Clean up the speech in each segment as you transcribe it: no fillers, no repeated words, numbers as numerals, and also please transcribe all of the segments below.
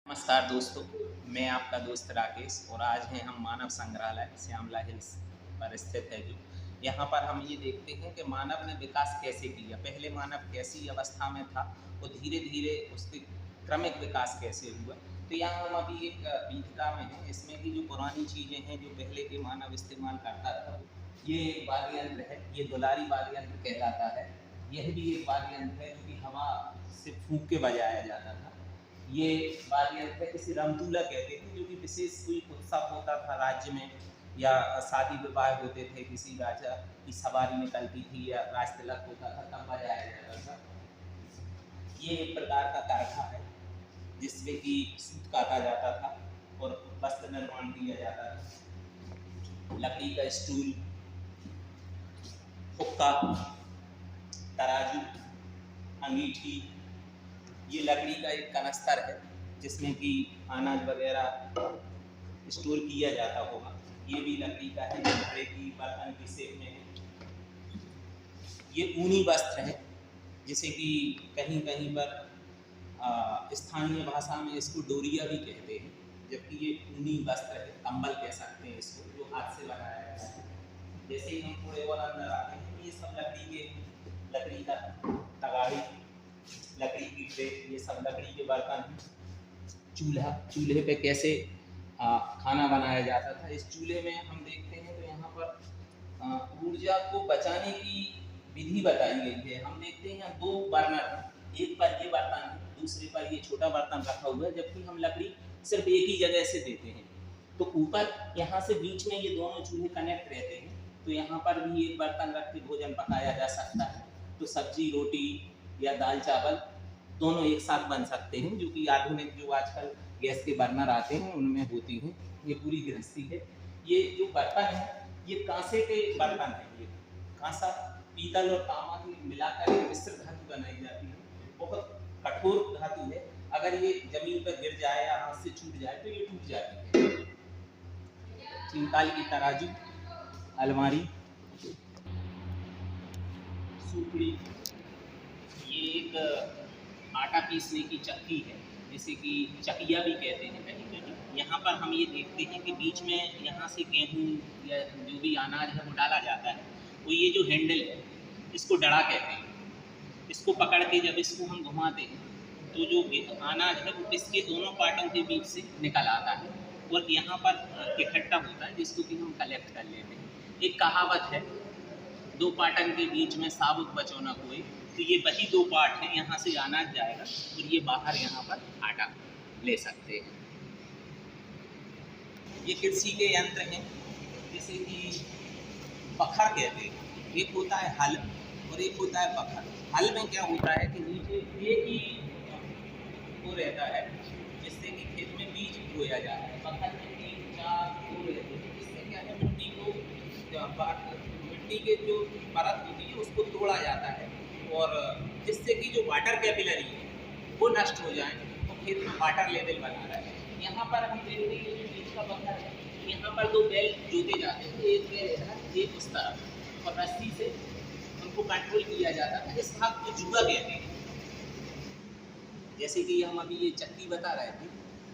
नमस्कार दोस्तों, मैं आपका दोस्त राकेश और आज हैं हम मानव संग्रहालय श्यामला हिल्स पर स्थित है। जो यहाँ पर हम ये देखते हैं कि मानव ने विकास कैसे किया, पहले मानव कैसी अवस्था में था और धीरे धीरे उसके क्रमिक विकास कैसे हुआ। तो यहाँ हम अभी एक पीठिका में हैं, इसमें की जो पुरानी चीज़ें हैं जो पहले के मानव इस्तेमाल करता था। ये एक वाद्य यंत्र है, ये दुलारी वाद्य यंत्र कहलाता है। यह भी एक वाद्य यंत्र है जो कि हवा से फूंक के बजाया जाता था। ये वाद्य यंत्र किसी रमतूला कहते थे, जो कि विशेष कोई उत्सव होता था राज्य में या शादी विवाह होते थे, किसी राजा की सवारी निकलती थी या राज तिलक होता था तब बजाया जाता था। ये एक प्रकार का कारखा है जिसमें कि सूत काटा जाता था और वस्त्र निर्माण किया जाता था। लकड़ी का स्टूल, हुक्का, तराजू, अंगीठी, ये लकड़ी का एक कनस्तर है जिसमें कि अनाज वगैरह स्टोर किया जाता होगा। ये भी लकड़ी का है, घड़े की बर्तन की शेप में है। ये ऊनी वस्त्र है जिसे कि कहीं कहीं पर स्थानीय भाषा में इसको डोरिया भी कहते हैं, जबकि ये ऊनी वस्त्र है, कंबल कह सकते हैं इसको, जो हाथ से बनाया जाता है। जैसे ही हम थोड़े और अंदर आते हैं, ये सब लकड़ी का तगाड़ी, लकड़ी की ट्रे, ये सब लकड़ी के बर्तन हैं। चूल्हे पे कैसे खाना बनाया जाता था। इस चूल्हे में हम देखते हैं तो यहाँ पर ऊर्जा को बचाने की विधि बताई गई है। हम देखते हैं यहाँ दो बर्नर हैं, एक पर ये बर्तन है, दूसरे पर ये छोटा बर्तन रखा हुआ है, जबकि हम लकड़ी सिर्फ एक ही जगह से देते हैं। तो ऊपर यहाँ से बीच में ये दोनों चूल्हे कनेक्ट रहते हैं, तो यहाँ पर भी एक बर्तन रख के भोजन पकाया जा सकता है। तो सब्जी, रोटी या दाल चावल दोनों एक साथ बन सकते हैं, जो कि आधुनिक जो आजकल गैस के बर्नर आते हैं उनमें होती हैं। ये पूरी गृहस्थी है। ये जो बर्तन है ये कांसे के बर्तन है। ये कांसा, पीतल और तांबा की मिलाकर एक मिश्र धातु बनाई जाती है। बहुत कठोर धातु है, अगर ये जमीन पर गिर जाए या हाथ से छूट जाए तो ये टूट जाती है। चिंताल की तराजू, अलमारी, सूपड़ी, ये एक आटा पीसने की चक्की है जिसे कि चकिया भी कहते हैं कहीं कहीं। यहाँ पर हम ये देखते हैं कि बीच में यहाँ से गेहूँ या जो भी अनाज है वो डाला जाता है। वो ये जो हैंडल है इसको डड़ा कहते हैं। इसको पकड़ के जब इसको हम घुमाते हैं तो जो अनाज है वो इसके दोनों पार्टों के बीच से निकल आता है और यहाँ पर इकट्ठा होता है, जिसको कि हम कलेक्ट कर लेते हैं। एक कहावत है, दो पाटन के बीच में साबुत बचो न कोई। तो ये वही दो पार्ट हैं, यहाँ से अनाज जाएगा और ये बाहर यहाँ पर आटा ले सकते हैं। ये कृषि के यंत्र हैं जैसे कि पखर कहते हैं। एक होता है हल और एक होता है पखर। हल में क्या होता है कि नीचे एक ही वो रहता है जिससे कि खेत में बीज बोया जाता है। पखर में 3-4 वो रहते हैं, जिससे क्या है मिट्टी के जो परत होती है उसको तोड़ा जाता है और जिससे कि जो वाटर कैपिलरी है वो नष्ट हो जाए तो खेत में वाटर लेवल बना रहा है। यहाँ पर हम देखते हैं जो बीज का पत्थर है, यहाँ पर दो बैल जोते जाते हैं, एक बैल है एक उस तरफ, और रस्सी से उनको कंट्रोल किया जाता है। इस भाग को जुआ कहते हैं। जैसे कि हम अभी ये चक्की बता रहे थे,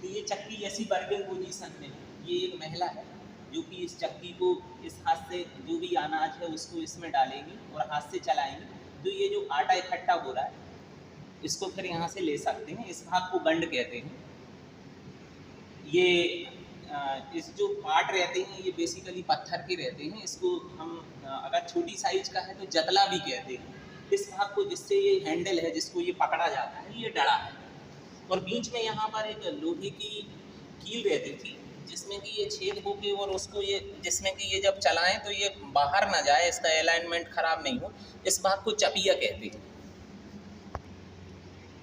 तो ये चक्की ऐसी वर्किंग पोजीशन में है। ये एक महिला है जो कि इस चक्की को इस हाथ से जो भी अनाज है उसको इसमें डालेंगी और हाथ से चलाएंगी। तो ये जो आटा इकट्ठा हो रहा है इसको फिर यहाँ से ले सकते हैं। इस भाग को गंड कहते हैं। ये इस जो पार्ट रहते हैं ये बेसिकली पत्थर के रहते हैं। इसको हम अगर छोटी साइज का है तो जतला भी कहते हैं। इस भाग को जिससे ये हैंडल है जिसको ये पकड़ा जाता है ये डड़ा है, और बीच में यहाँ पर एक लोहे की कील रहती थी जिसमें कि ये छेद होके और उसको ये जिसमें कि ये जब चलाएं तो ये बाहर ना जाए, इसका अलाइनमेंट खराब नहीं हो। इस भाग को चपिया कहते हैं।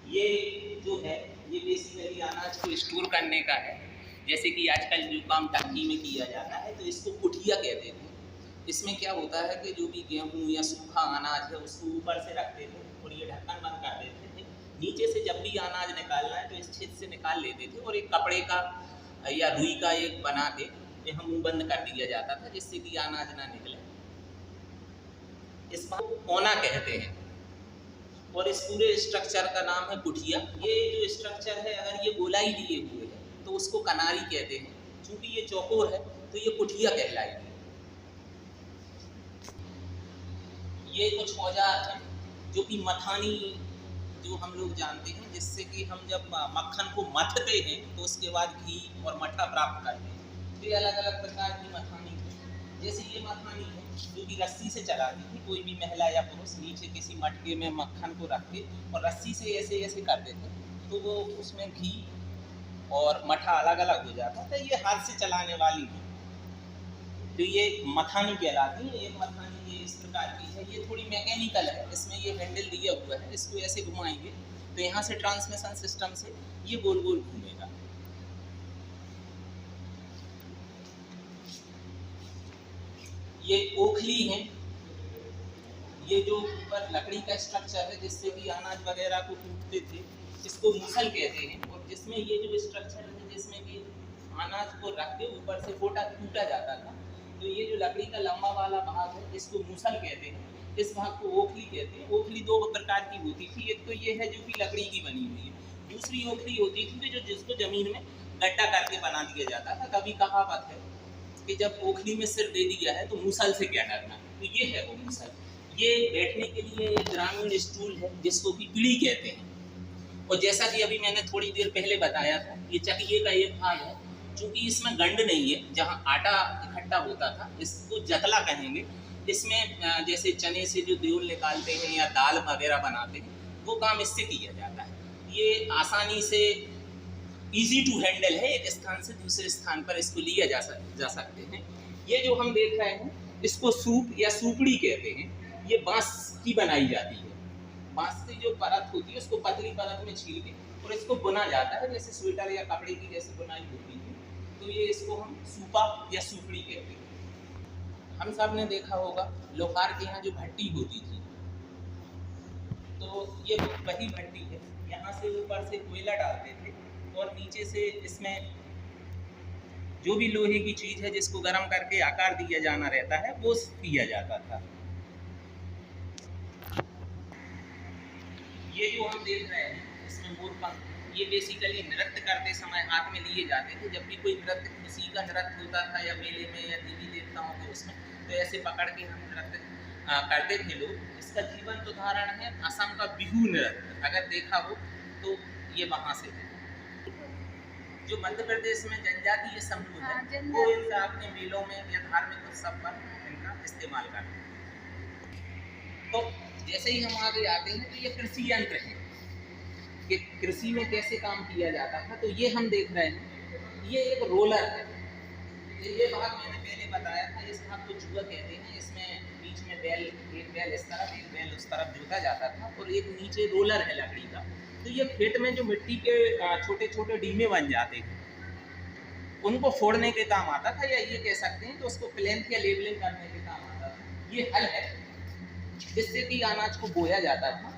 ये जो है ये बेसिकली अनाज को स्टोर करने का है। जैसे कि आजकल जो काम टंकी में किया जाता है तो इसको कुठिया कहते हैं। इसमें क्या होता है कि जो भी गेहूँ या सूखा अनाज है उसको ऊपर से रखते थे और ये ढक्कन बंद कर देते थे। नीचे से जब भी अनाज निकालना है तो इस छेद से निकाल लेते थे और एक कपड़े का या रुई का एक बना के यहाँ मुँह बंद कर दिया जाता था जिससे कि अनाज ना निकले। इस बात को कोना कहते हैं और इस पूरे स्ट्रक्चर का नाम है कुठिया। ये जो स्ट्रक्चर है अगर ये गोलाई लिए हुए तो उसको कनारी कहते हैं। चूँकि ये चौकोर है तो ये कुठिया कहलाएगी। ये कुछ औजार हैं जो कि मथानी, जो हम लोग जानते हैं, जिससे कि हम जब मक्खन को मथते हैं तो उसके बाद घी और मट्ठा प्राप्त करते हैं। तो ये अलग अलग प्रकार की मथानी है। जैसे ये मथानी है जो कि रस्सी से चलाती थी, कोई भी महिला या पुरुष नीचे किसी मटके में मक्खन को रख के और रस्सी से ऐसे ऐसे करते थे तो वो उसमें घी और मट्ठा अलग अलग हो जाता था। ये हाथ से चलाने वाली है तो ये मथानी कहलाती है। एक मथानी ये इस प्रकार की है, ये थोड़ी मैकेनिकल है, इसमें ये हैंडल दिया हुआ है, इसको ऐसे घुमाएंगे तो यहाँ से ट्रांसमिशन सिस्टम से ये गोल गोल घूमेगा। ये ओखली है, ये जो ऊपर लकड़ी का स्ट्रक्चर है जिससे कि अनाज वगैरह को कूटते थे, इसको मूसल कहते हैं। और जिसमें ये जो स्ट्रक्चर है जिसमें कि अनाज को रख के ऊपर से टूटा जाता था, तो ये जो लकड़ी का लंबा वाला भाग है इसको मूसल कहते हैं, इस भाग को ओखली कहते हैं। ओखली दो प्रकार की होती थी, एक तो ये है जो कि लकड़ी की बनी हुई है, दूसरी ओखली होती थी जो जिसको जमीन में गड्ढा करके बना दिया जाता था। कभी कहावत है कि जब ओखली में सिर दे दिया है तो मूसल से क्या डरना, तो ये है वो मूसल। ये बैठने के लिए एक ग्रामीण स्टूल है जिसको कि पीढ़ी कहते हैं। और जैसा कि अभी मैंने थोड़ी देर पहले बताया था, ये चकिए का एक भाग है, चूँकि इसमें गंड नहीं है, जहाँ आटा इकट्ठा होता था इसको जतला कहेंगे। इसमें जैसे चने से जो देउल निकालते हैं या दाल वगैरह बनाते हैं वो काम इससे किया जाता है। ये आसानी से इजी टू हैंडल है, एक स्थान से दूसरे स्थान पर इसको लिया जा सकते हैं। ये जो हम देख रहे हैं इसको सूप या सूपड़ी कहते हैं। ये बांस की बनाई जाती है, बांस की जो परत होती है उसको पतली परत में छील के और इसको बुना जाता है, जैसे स्वेटर या कपड़े की जैसे बुनाई होती है। तो ये इसको हम सूपा या सूपड़ी कहते हैं। हम सब ने देखा होगा लोहार के यहाँ जो भट्टी होती थी, तो ये वही भट्टी है। यहाँ से ऊपर से कोयला डालते थे और नीचे से इसमें जो भी लोहे की चीज़ है जिसको गर्म करके आकार दिया जाना रहता है वो किया जाता था। ये जो हम देख रहे हैं इसमें मोरपंख, ये बेसिकली नृत्य करते समय हाथ में लिए जाते थे। जब भी कोई नृत्य, किसी का नृत्य होता था या मेले में या देवी देवताओं के उसमें, तो ऐसे पकड़ के हम नृत्य करते थे लोग। इसका जीवंत उदाहरण है असम का बिहू नृत्य, अगर देखा हो तो ये वहाँ से है। जो मध्य प्रदेश में जनजातीय समूह है वो इनका अपने मेलों में या धार्मिक उत्सव पर इनका इस्तेमाल करते हैं। तो जैसे ही हम आगे आते हैं तो ये कृषि यंत्र है कि कृषि में कैसे काम किया जाता था। तो ये हम देख रहे हैं, ये एक रोलर है। ये भाग मैंने पहले बताया था, इस भाग को जुआ कहते हैं। इसमें बीच में बैल, एक बैल इस तरफ एक बैल उस तरफ जोता जाता था और एक नीचे रोलर है लकड़ी का। तो ये खेत में जो मिट्टी के छोटे छोटे डीमे बन जाते थे उनको फोड़ने के काम आता था, या ये कह सकते हैं तो उसको प्लेंथ या लेबलिंग करने के काम आता था। ये हल है जिससे कि अनाज को बोया जाता था।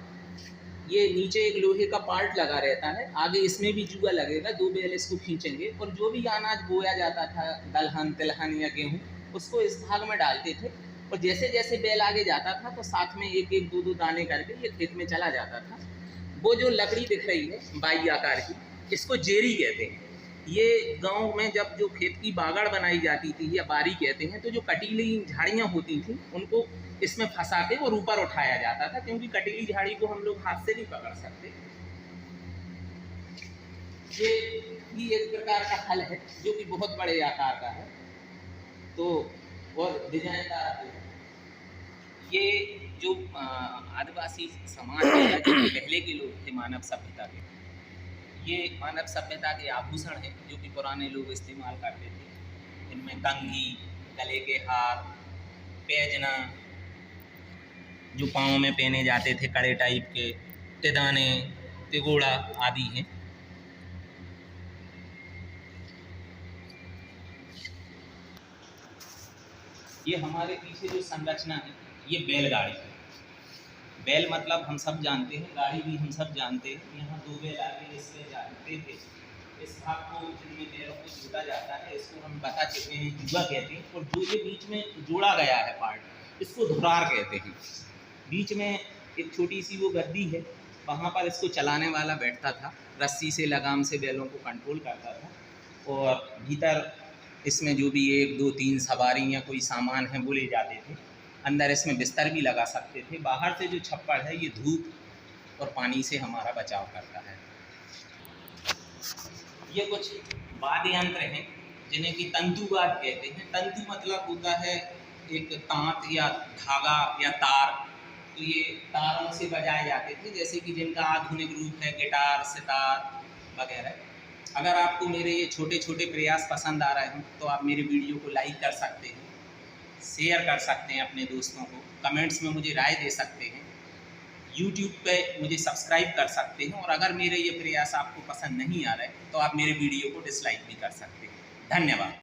ये नीचे एक लोहे का पार्ट लगा रहता है, आगे इसमें भी जुआ लगेगा, दो बैल इसको खींचेंगे और जो भी अनाज बोया जाता था, दलहन तिलहन या गेहूँ, उसको इस भाग में डालते थे। और जैसे जैसे बैल आगे जाता था तो साथ में एक एक दो दो दाने करके ये खेत में चला जाता था। वो जो लकड़ी दिख रही है बाई आकार की, इसको जेरी कहते हैं। ये गांव में जब जो खेत की बागड़ बनाई जाती थी या बारी कहते हैं, तो जो कटीली झाड़ियाँ होती थी उनको इसमें फंसा के और ऊपर उठाया जाता था, क्योंकि कटीली झाड़ी को हम लोग हाथ से नहीं पकड़ सकते। ये भी एक प्रकार का हल है जो कि बहुत बड़े आकार का है, तो और डिजाइनदार है। ये जो आदिवासी समाज है, जो पहले के लोग थे मानव सभ्यता के, ये मानव सभ्यता के आभूषण हैं जो कि पुराने लोग इस्तेमाल करते थे। इनमें कंघी, गले के हार, पैजना, जो पाँव में पहने जाते थे कड़े टाइप के, तिदाने, तिगोड़ा आदि हैं। ये हमारे पीछे जो संरचना है ये बैलगाड़ी है। बैल मतलब हम सब जानते हैं, गाड़ी भी हम सब जानते हैं। यहाँ दो बैल आगे इससे जाते थे। इस भाग को जिनमें बैलों को जोड़ा जाता है इसको हम बता चुके हैं, जुआ कहते हैं। और जो ये बीच में जोड़ा गया है पार्ट, इसको धुरार कहते हैं। बीच में एक छोटी सी वो गद्दी है, वहाँ पर इसको चलाने वाला बैठता था, रस्सी से लगाम से बैलों को कंट्रोल करता था। और भीतर इसमें जो भी 1 2 3 सवारी या कोई सामान है वो ले जाते थे। अंदर इसमें बिस्तर भी लगा सकते थे। बाहर से जो छप्पर है ये धूप और पानी से हमारा बचाव करता है। ये कुछ वाद्य यंत्र हैं जिन्हें कि तंतुवाद कहते हैं। तंतु मतलब होता है एक तांत या धागा या तार, तो ये तारों से बजाए जाते थे, जैसे कि जिनका आधुनिक रूप है गिटार, सितार वगैरह। अगर आपको मेरे ये छोटे छोटे प्रयास पसंद आ रहे हों तो आप मेरे वीडियो को लाइक कर सकते हैं, शेयर कर सकते हैं अपने दोस्तों को, कमेंट्स में मुझे राय दे सकते हैं, यूट्यूब पे मुझे सब्सक्राइब कर सकते हैं। और अगर मेरे ये प्रयास आपको पसंद नहीं आ रहे तो आप मेरे वीडियो को डिसलाइक भी कर सकते हैं। धन्यवाद।